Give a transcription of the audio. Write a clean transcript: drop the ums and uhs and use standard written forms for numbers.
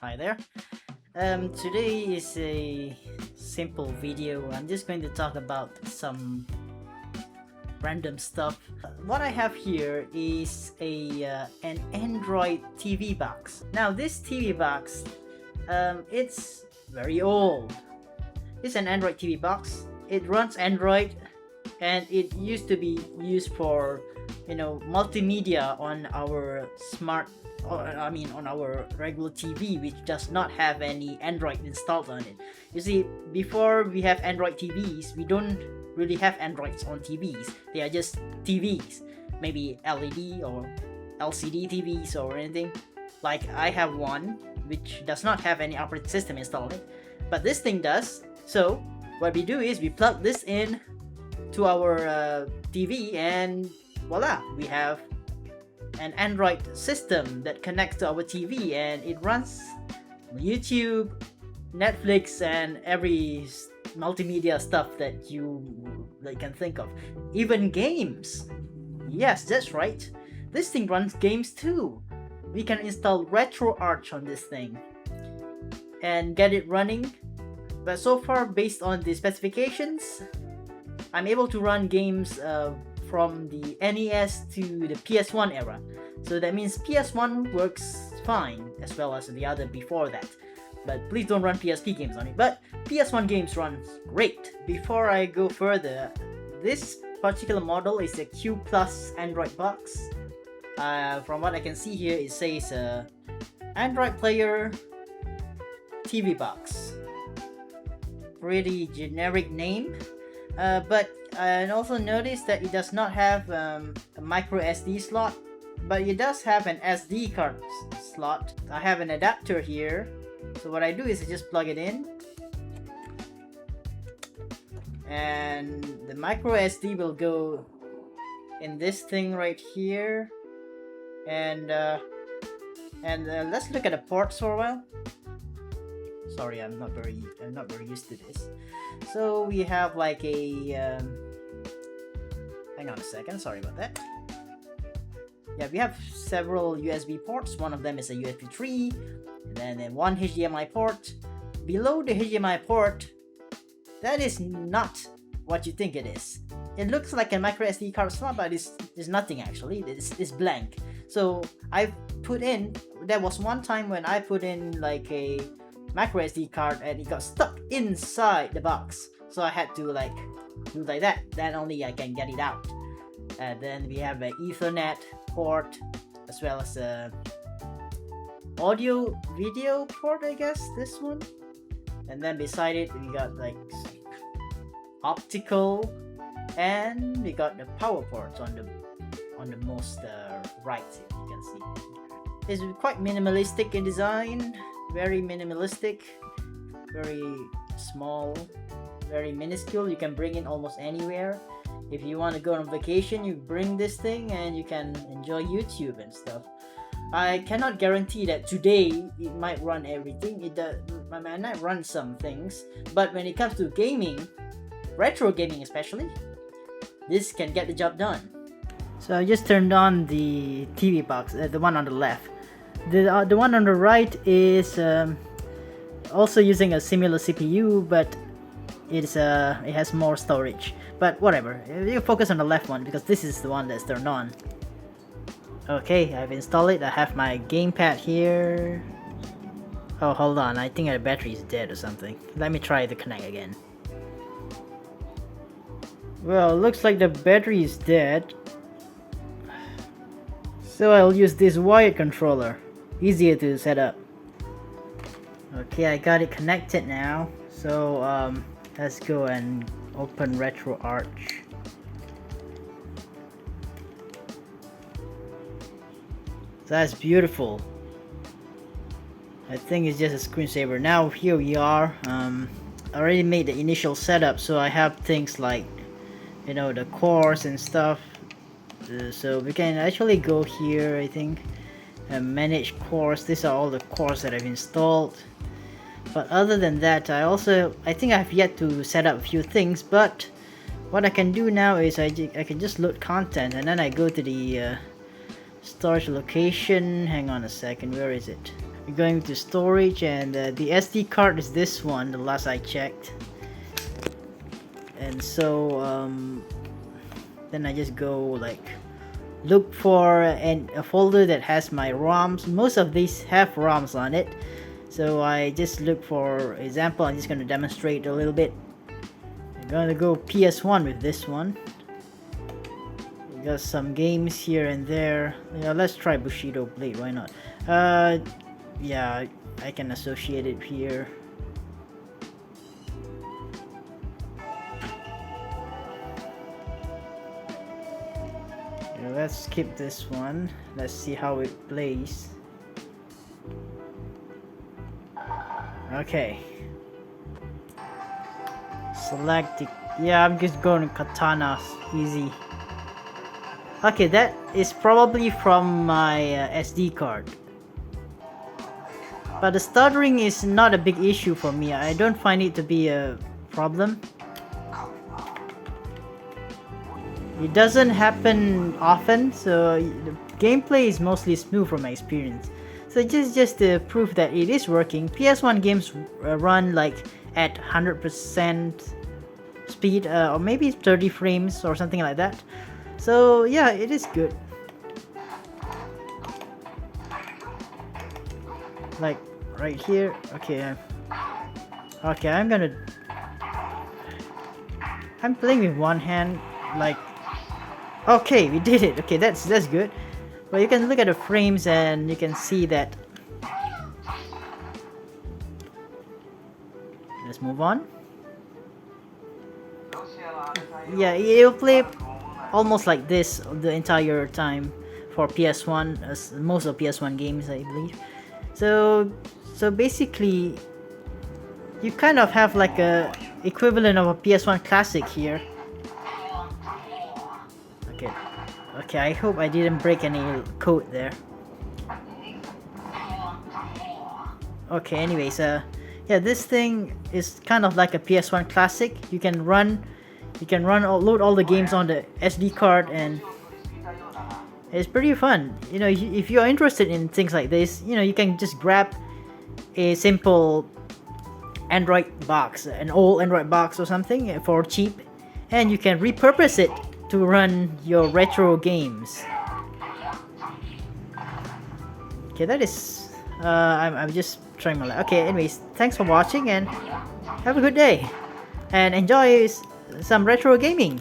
Hi there. Today is a simple video. I'm just going to talk about some random stuff. What I have here is an Android TV box. Now this TV box, it's very old. It's an Android TV box. It runs Android, and it used to be used for multimedia on our on our regular TV, which does not have any Android installed on it. You see, before we have Android TVs, we don't really have Androids on TVs. They are just TVs, maybe LED or LCD TVs or anything. Like I have one which does not have any operating system installed, but this thing does. So what we do is we plug this in to our TV, and voila, we have an Android system that connects to our TV, and it runs YouTube, Netflix, and every multimedia stuff that you can think of. Even games. Yes, that's right. This thing runs games too. We can install RetroArch on this thing and get it running. But so far, based on the specifications, I'm able to run games from the NES to the PS1 era. So that means PS1 works fine, as well as the other before that. But please don't run PSP games on it. But PS1 games run great. Before I go further, this particular model is a Q Plus Android box. From what I can see here, it says Android player TV box. Pretty generic name. But I also noticed that it does not have a micro SD slot, but it does have an SD card slot. I have an adapter here, so what I do is I just plug it in, and the micro SD will go in this thing right here, and let's look at the ports for a while. Sorry, I'm not very used to this. So we have like a hang on a second, sorry about that. Yeah, we have several USB ports. One of them is a USB 3, and then one HDMI port. Below the HDMI port, that is not what you think it is. It looks like a micro SD card slot, but it's nothing actually. It's blank. So I've put in, there was one time when I put in like a micro SD card and it got stuck inside the box, so I had to do like that, then only I can get it out. And then we have an Ethernet port, as well as a audio video port, I guess, this one. And then beside it we got like optical, and we got the power ports on the most right, if you can see. It's quite minimalistic in design. Very minimalistic, very small, very minuscule. You can bring it almost anywhere. If you want to go on vacation, you bring this thing and you can enjoy YouTube and stuff. I cannot guarantee that today it might run everything. It might not run some things, but when it comes to gaming, retro gaming especially, this can get the job done. So I just turned on the TV box, the one on the left. The one on the right is also using a similar CPU, but it has more storage. But whatever, you focus on the left one because this is the one that's turned on. Okay, I've installed it. I have my gamepad here. Oh, hold on, I think the battery is dead or something. Let me try to connect again. Well, looks like the battery is dead. So I'll use this wired controller. Easier to set up. Okay, I got it connected now. So let's go and open RetroArch. That's beautiful. I think it's just a screensaver. Now here we are. I already made the initial setup, so I have things like the cores and stuff. So we can actually go here, I think, and manage cores. These are all the cores that I've installed. But other than that, I think I have yet to set up a few things. But what I can do now is I can just load content, and then I go to the storage location. Hang on a second, where is it? You're going to storage, and the SD card is this one, the last I checked. And so then I just go like look for a folder that has my ROMs. Most of these have ROMs on it, so I just look for example. I'm just going to demonstrate a little bit. I'm going to go PS1 with this one. We got some games here and there. Yeah, let's try Bushido Blade, why not? Yeah, I can associate it here. Let's skip this one. Let's see how it plays. Okay. Select it. Yeah, I'm just going to Katana. Easy. Okay, that is probably from my SD card. But the stuttering is not a big issue for me. I don't find it to be a problem. It doesn't happen often, so the gameplay is mostly smooth from my experience. So just to prove that it is working, PS1 games run like at 100% speed, or maybe 30 frames or something like that. So yeah, it is good. Like right here. Okay, I'm playing with one hand, like. Okay, we did it. Okay, that's good. But you can look at the frames and you can see that. Let's move on. Yeah, it'll play almost like this the entire time for PS1, as most of PS1 games, I believe. So basically, you kind of have like a equivalent of a PS1 classic here. Okay, I hope I didn't break any code there. Okay, anyways, yeah, this thing is kind of like a PS1 classic. You can load all the games on the SD card, and it's pretty fun. You know, if you're interested in things like this, you know, you can just grab a simple Android box, an old Android box or something for cheap, and you can repurpose it to run your retro games. Okay, that is I'm just trying my luck. Okay, anyways, thanks for watching and have a good day and enjoy some retro gaming.